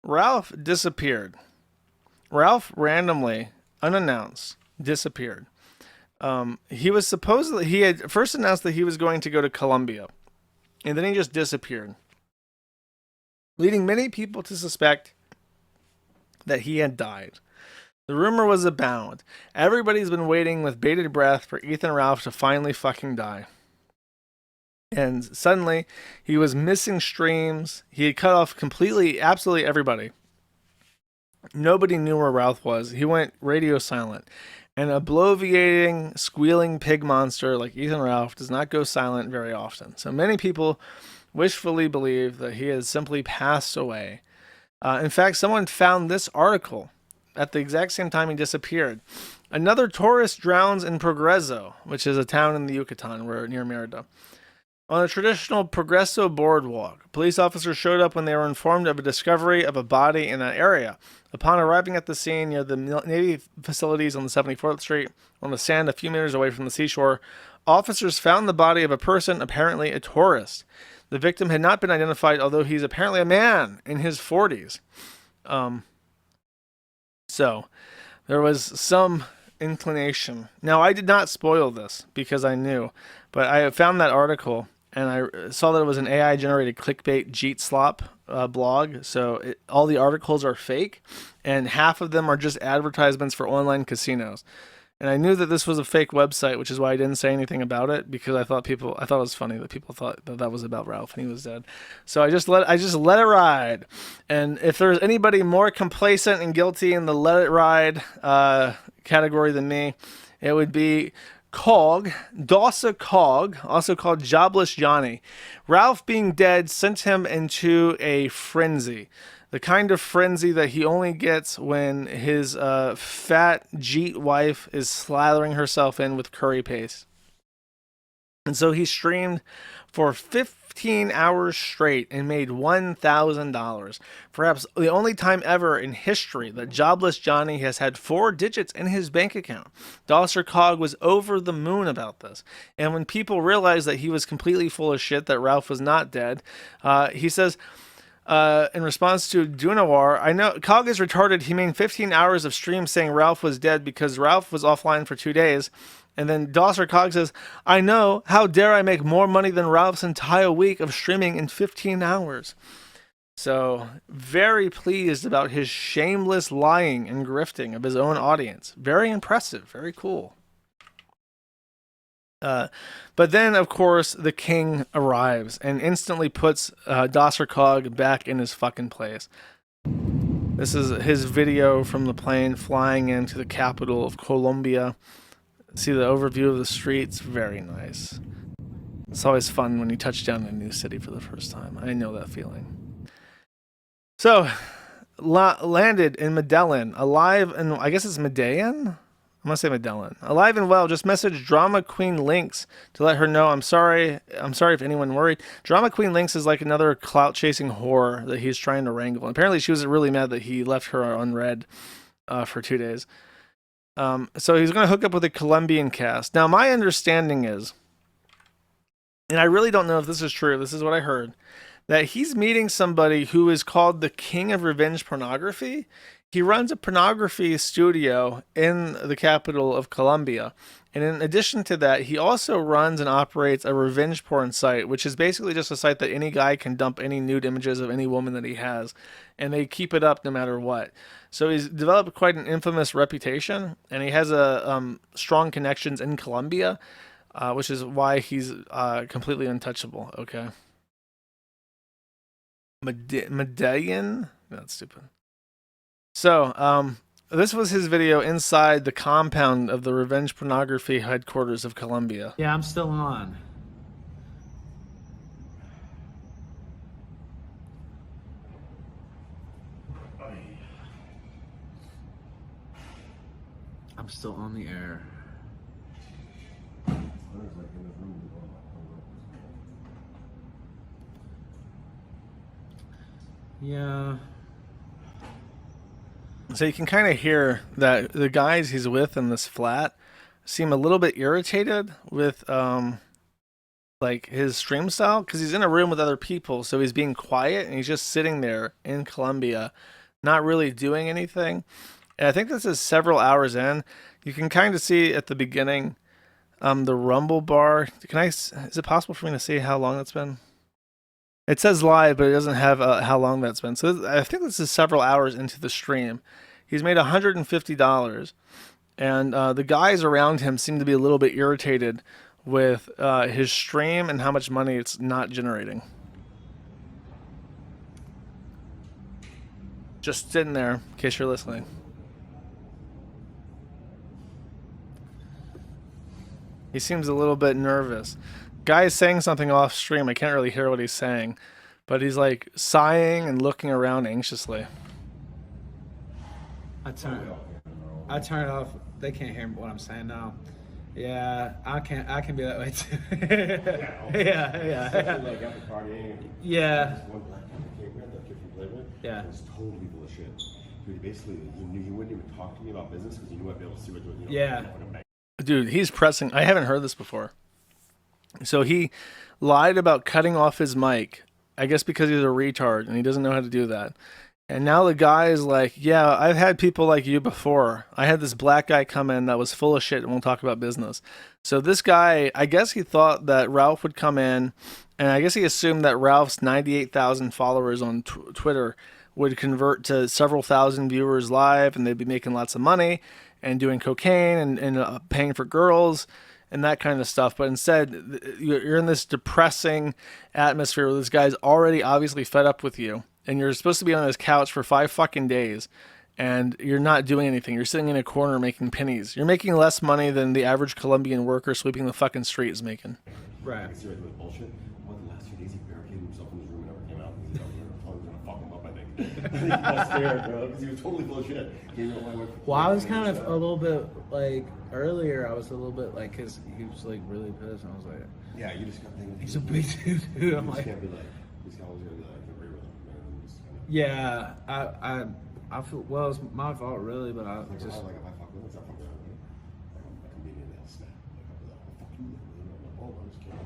Ralph disappeared. Ralph randomly, unannounced, disappeared. He had first announced that he was going to go to Colombia, and then he just disappeared, leading many people to suspect that he had died. The rumor was abound. Everybody's been waiting with bated breath for Ethan Ralph to finally fucking die. And suddenly, he was missing streams. He had cut off completely, absolutely everybody. Nobody knew where Ralph was. He went radio silent. An bloviating, squealing pig monster like Ethan Ralph does not go silent very often. So many people wishfully believe that he has simply passed away. In fact, someone found this article at the exact same time he disappeared. Another tourist drowns in Progreso, which is a town in the Yucatan, near Merida. On a traditional Progreso boardwalk, police officers showed up when they were informed of a discovery of a body in that area. Upon arriving at the scene near the Navy facilities on the 74th Street, on the sand a few meters away from the seashore, officers found the body of a person, apparently a tourist. The victim had not been identified, although he's apparently a man in his 40s. So, there was some inclination. Now, I did not spoil this because I knew, but I found that article and I saw that it was an AI generated clickbait Jeet Slop blog. So all the articles are fake, and half of them are just advertisements for online casinos. And I knew that this was a fake website, which is why I didn't say anything about it, because I thought it was funny that people thought that that was about Ralph and he was dead. So I just let it ride. And if there's anybody more complacent and guilty in the let it ride category than me, it would be Cog, Dawsa Cog, also called Jobless Johnny. Ralph being dead sent him into a frenzy. The kind of frenzy that he only gets when his fat Jeet wife is slathering herself in with curry paste. And so he streamed for 15 hours straight and made $1,000. Perhaps the only time ever in history that Jobless Johnny has had 4 digits in his bank account. Dawser Cog was over the moon about this. And when people realized that he was completely full of shit, that Ralph was not dead, he says, in response to Dunawar, I know Cog is retarded. He made 15 hours of stream saying Ralph was dead because Ralph was offline for 2 days. And then Dawser Cog says, I know, how dare I make more money than Ralph's entire week of streaming in 15 hours. So, very pleased about his shameless lying and grifting of his own audience. Very impressive, very cool. But then, of course, the king arrives and instantly puts Dawser Cog back in his fucking place. This is his video from the plane flying into the capital of Colombia. See the overview of the streets? Very nice. It's always fun when you touch down in a new city for the first time. I know that feeling. So, landed in Medellin, alive, and I guess it's Medellin? I'm gonna say Medellin. Alive and well, just messaged Drama Queen Lynx to let her know I'm sorry if anyone worried. Drama Queen Lynx is like another clout chasing whore that he's trying to wrangle. Apparently she was really mad that he left her unread for 2 days. So he's going to hook up with a Colombian cast. Now, my understanding is, and I really don't know if this is true, this is what I heard, that he's meeting somebody who is called the King of Revenge Pornography. He runs a pornography studio in the capital of Colombia. And in addition to that, he also runs and operates a revenge porn site, which is basically just a site that any guy can dump any nude images of any woman that he has. And they keep it up no matter what. So he's developed quite an infamous reputation. And he has strong connections in Colombia, which is why he's completely untouchable. Okay. Medellin? That's stupid. So, this was his video inside the compound of the revenge pornography headquarters of Colombia. Yeah, I'm still on. I'm still on the air. Yeah. So you can kind of hear that the guys he's with in this flat seem a little bit irritated with like his stream style because he's in a room with other people, so he's being quiet and he's just sitting there in Colombia, not really doing anything. And I think this is several hours in. You can kind of see at the beginning, the Rumble bar. Is it possible for me to see how long that's been? It says live, but it doesn't have how long that's been. So I think this is several hours into the stream. He's made $150, and the guys around him seem to be a little bit irritated with his stream and how much money it's not generating. Just sitting there, in case you're listening. He seems a little bit nervous. Guy is saying something off stream. I can't really hear what he's saying, but he's like sighing and looking around anxiously. I turn it off. They can't hear what I'm saying now. Yeah, I can be that way too. yeah. Like after partying, Yeah. this one black guy that came here that kid from Cleveland. Yeah. It was totally bullshit. Dude, basically, he wouldn't even talk to me about business because he knew I'd be able to see what you know. Yeah. Dude, he's pressing. I haven't heard this before. So he lied about cutting off his mic, I guess because he's a retard and he doesn't know how to do that. And now the guy is like, yeah, I've had people like you before. I had this black guy come in that was full of shit and won't talk about business. So this guy, I guess he thought that Ralph would come in, and I guess he assumed that Ralph's 98,000 followers on Twitter would convert to several thousand viewers live, and they'd be making lots of money and doing cocaine and paying for girls and that kind of stuff. But instead, you're in this depressing atmosphere where this guy's already obviously fed up with you, and you're supposed to be on his couch for 5 fucking days, and you're not doing anything. You're sitting in a corner making pennies. You're making less money than the average Colombian worker sweeping the fucking street is making. Right. I see right with bullshit. One of the last 2 days he barricaded himself in his room and never came out because he was gonna fuck him up, I think. I think he got scared, bro, because he was totally full of shit. Well, I was kind of a little bit like earlier. I was a little bit like, cause he was like really pissed, and I was like, yeah, you just got thinking. he's a big dude. I'm You just like, can't be like, this guy was gonna be like, agree with him, man. You just kinda, yeah, I feel well. It's my fault, really, but I like, just if I fuck with him, it's not fucking with him. Like, I'm a comedian, they'll snap. Like, I'll be like, oh, fuck you, man. I'm like, oh, I'm just kidding.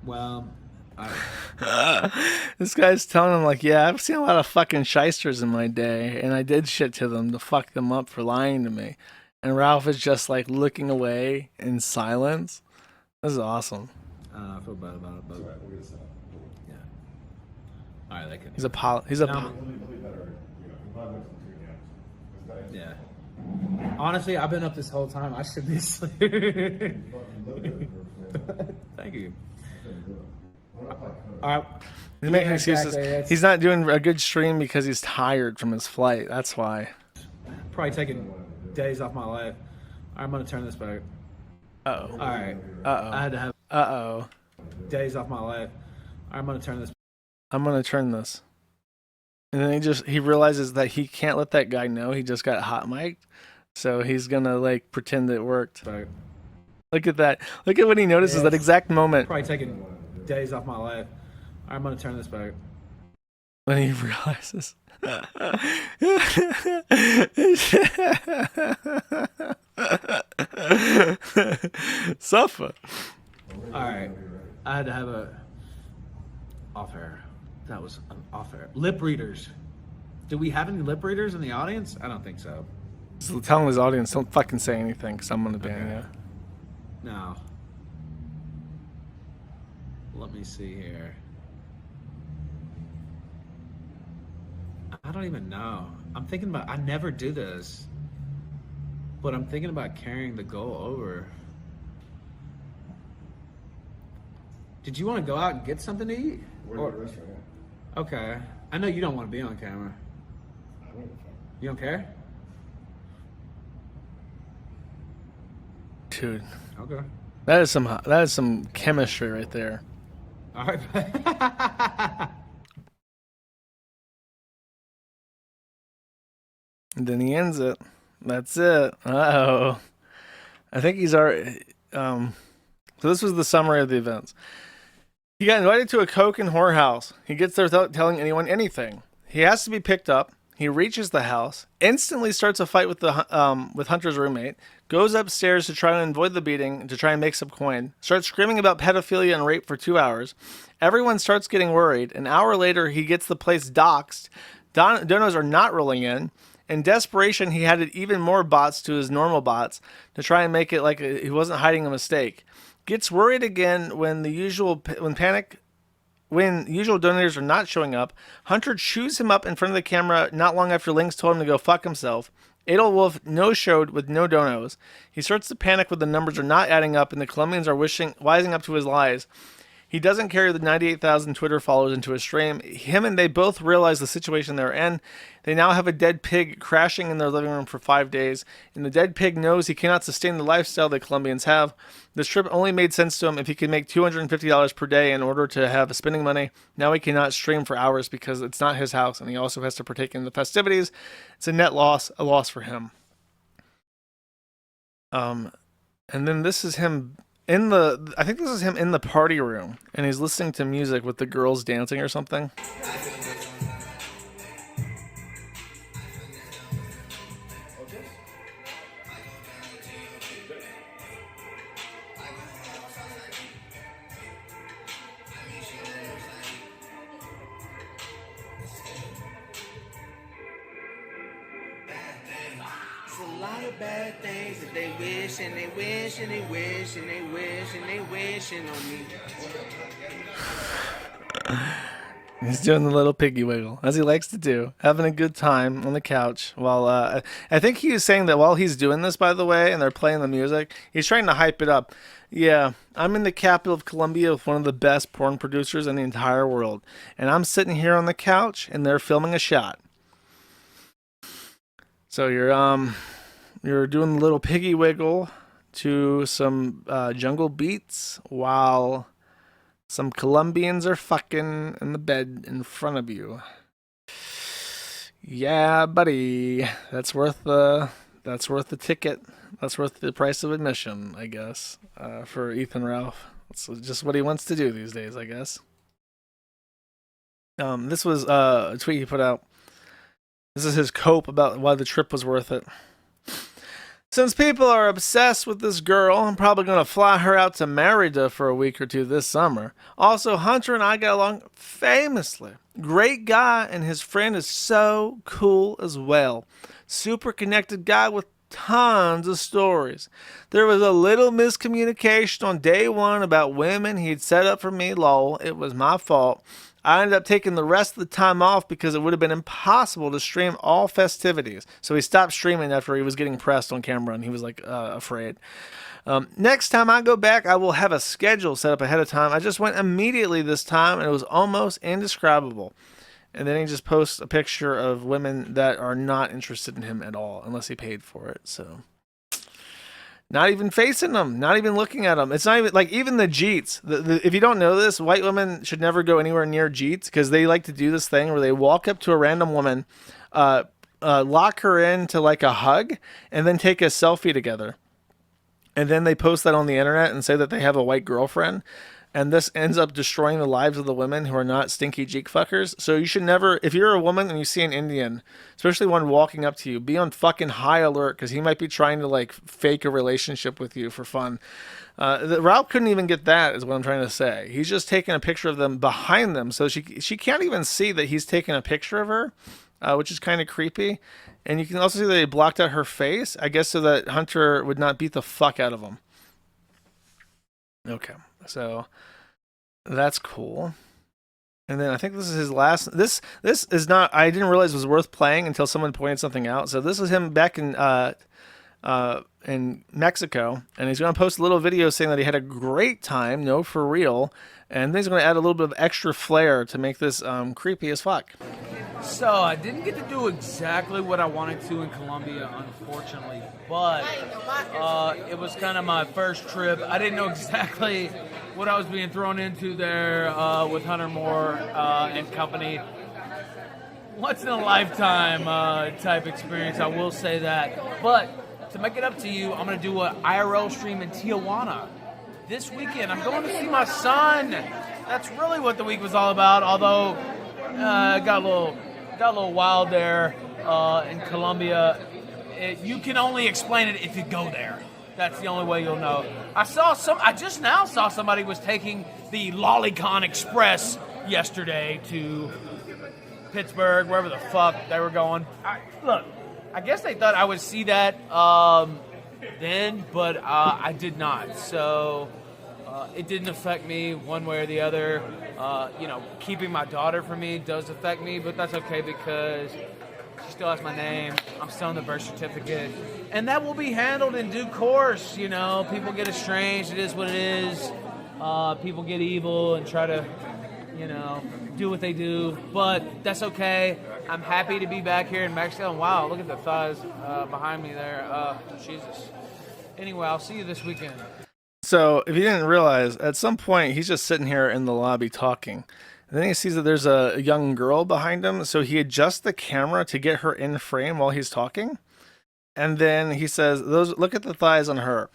well. This guy's telling him like, yeah, I've seen a lot of fucking shysters in my day, and I did shit to them to fuck them up for lying to me. And Ralph is just like looking away in silence. This is awesome. I feel bad about it, but All right, we'll get this out. yeah. All right, they can. He's a No. He'll be better, you know, in 5 minutes and 2 games. Yeah. Honestly, I've been up this whole time. I should be asleep. Thank you. All right. He's making Yeah, excuses. exactly, that's- He's not doing a good stream because he's tired from his flight. That's why. Probably taking days off my life. All right, I'm gonna turn this back. Uh All right. oh. I had to have Uh oh. days off my life. All right, I'm gonna turn this. I'm gonna turn this. And then he realizes that he can't let that guy know he just got hot mic'd. So he's gonna like pretend it worked. Back. Look at that. Look at when he notices Yeah. that exact moment Probably taking days off my life. All right, I'm gonna turn this back. when he realizes. Suffer. All right. I had to have a off air. That was an off air. Lip readers. Do we have any lip readers in the audience? I don't think so. He's telling his audience, don't fucking say anything because I'm gonna ban you. No. Let me see here. I don't even know. I'm thinking about. I never do this, but I'm thinking about carrying the goal over. Did you want to go out and get something to eat? We're at the restaurant, yeah. Okay. I know you don't want to be on camera. I don't give a fuck. You don't care? Dude, Okay. that is some chemistry right there. All right. And then he ends it. That's it. Uh-oh. I think he's already... So this was the summary of the events. He got invited to a coke and whorehouse. He gets there without telling anyone anything. He has to be picked up. He reaches the house, instantly starts a fight with with Hunter's roommate, goes upstairs to try and avoid the beating, to try and make some coin, starts screaming about pedophilia and rape for 2 hours. Everyone starts getting worried. An hour later, he gets the place doxxed. Donos are not rolling in. In desperation, he added even more bots to his normal bots to try and make it like he wasn't hiding a mistake. Gets worried again when usual donators are not showing up. Hunter chews him up in front of the camera not long after Lynx told him to go fuck himself. Edelwolf no-showed with no donos. He starts to panic when the numbers are not adding up and the Colombians are wising up to his lies. He doesn't carry the 98,000 Twitter followers into his stream. Him and they both realize the situation they're in. They now have a dead pig crashing in their living room for 5 days, and the dead pig knows he cannot sustain the lifestyle the Colombians have. This trip only made sense to him if he could make $250 per day in order to have spending money. Now he cannot stream for hours because it's not his house, and he also has to partake in the festivities. It's a net loss, a loss for him. And then this is him I think this is him in the party room, and he's listening to music with the girls dancing or something. A lot of bad things that they wish and they wish and they wish and they wish and they wishing on me. He's doing the little piggy wiggle, as he likes to do, having a good time on the couch. While I think he was saying that while he's doing this, by the way, and they're playing the music, he's trying to hype it up. Yeah, I'm in the capital of Colombia with one of the best porn producers in the entire world, and I'm sitting here on the couch, and they're filming a shot. So you're doing the little piggy wiggle to some jungle beats while some Colombians are fucking in the bed in front of you. Yeah, buddy, that's worth the ticket. That's worth the price of admission, I guess, for Ethan Ralph. That's just what he wants to do these days, I guess. This was a tweet he put out. This is his cope about why the trip was worth it. Since people are obsessed with this girl, I'm probably going to fly her out to Merida for a week or two this summer. Also, Hunter and I got along famously. Great guy, and his friend is so cool as well. Super connected guy with tons of stories. There was a little miscommunication on day one about women he'd set up for me, lol. It was my fault. I ended up taking the rest of the time off because it would have been impossible to stream all festivities. So he stopped streaming after he was getting pressed on camera, and he was like afraid. Next time I go back, I will have a schedule set up ahead of time. I just went immediately this time, and it was almost indescribable. And then he just posts a picture of women that are not interested in him at all, unless he paid for it. So not even facing them, not even looking at them. It's not even like even the Jeets. If you don't know this, white women should never go anywhere near Jeets because they like to do this thing where they walk up to a random woman, lock her into like a hug, and then take a selfie together. And then they post that on the internet and say that they have a white girlfriend. And this ends up destroying the lives of the women who are not stinky jeek fuckers. So you should never, if you're a woman and you see an Indian, especially one walking up to you, be on fucking high alert because he might be trying to like fake a relationship with you for fun. Ralph couldn't even get that, is what I'm trying to say. He's just taking a picture of them behind them, so she can't even see that he's taking a picture of her, which is kind of creepy. And you can also see that he blocked out her face, I guess, so that Hunter would not beat the fuck out of him. Okay. So that's cool. And then I think this is his last. This is not. I didn't realize it was worth playing until someone pointed something out. So this is him back in Mexico, and he's going to post a little video saying that he had a great time. No, for real. And then he's going to add a little bit of extra flair to make this creepy as fuck. So I didn't get to do exactly what I wanted to in Colombia, unfortunately, but it was kind of my first trip. I didn't know exactly what I was being thrown into there with Hunter Moore and company. Once in a lifetime type experience, I will say that. But to make it up to you, I'm going to do an IRL stream in Tijuana this weekend. I'm going to see my son. That's really what the week was all about, although got a little wild there in Colombia, you can only explain it if you go there. That's the only way you'll know. I just now saw somebody was taking the Lolicon Express yesterday to Pittsburgh, wherever the fuck they were going. Look, I guess they thought I would see that then, but I did not. So it didn't affect me one way or the other. Keeping my daughter from me does affect me, but that's okay because she still has my name. I'm still on the birth certificate. And that will be handled in due course. People get estranged. It is what it is. People get evil and try to, do what they do. But that's okay. I'm happy to be back here in Mexico. And wow, look at the thighs behind me there. Jesus. Anyway, I'll see you this weekend. So, if you didn't realize, at some point he's just sitting here in the lobby talking. And then he sees that there's a young girl behind him, so he adjusts the camera to get her in frame while he's talking. And then he says, look at the thighs on her.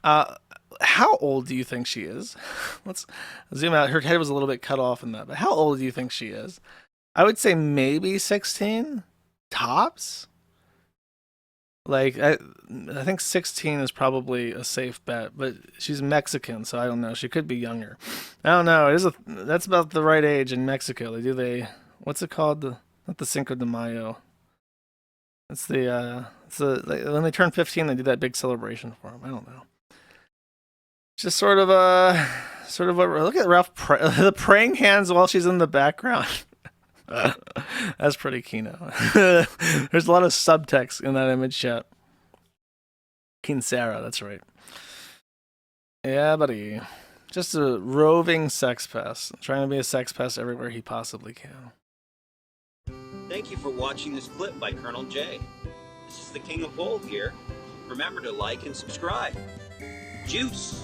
How old do you think she is? Let's zoom out. Her head was a little bit cut off in that, but how old do you think she is? I would say maybe 16, tops. Like, I think 16 is probably a safe bet, but she's Mexican, so I don't know. She could be younger. I don't know. That's about the right age in Mexico. What's it called? Not the Cinco de Mayo. It's when they turn 15, they do that big celebration for them. I don't know. Just sort of what. Look at Ralph, the praying hands while she's in the background. That's pretty keynote. There's a lot of subtext in that image chat. Kinsara, that's right. Yeah, buddy. Just a roving sex pest. Trying to be a sex pest everywhere he possibly can. Thank you for watching this clip by Colonel J. This is the King of Bold here. Remember to like and subscribe. Juice!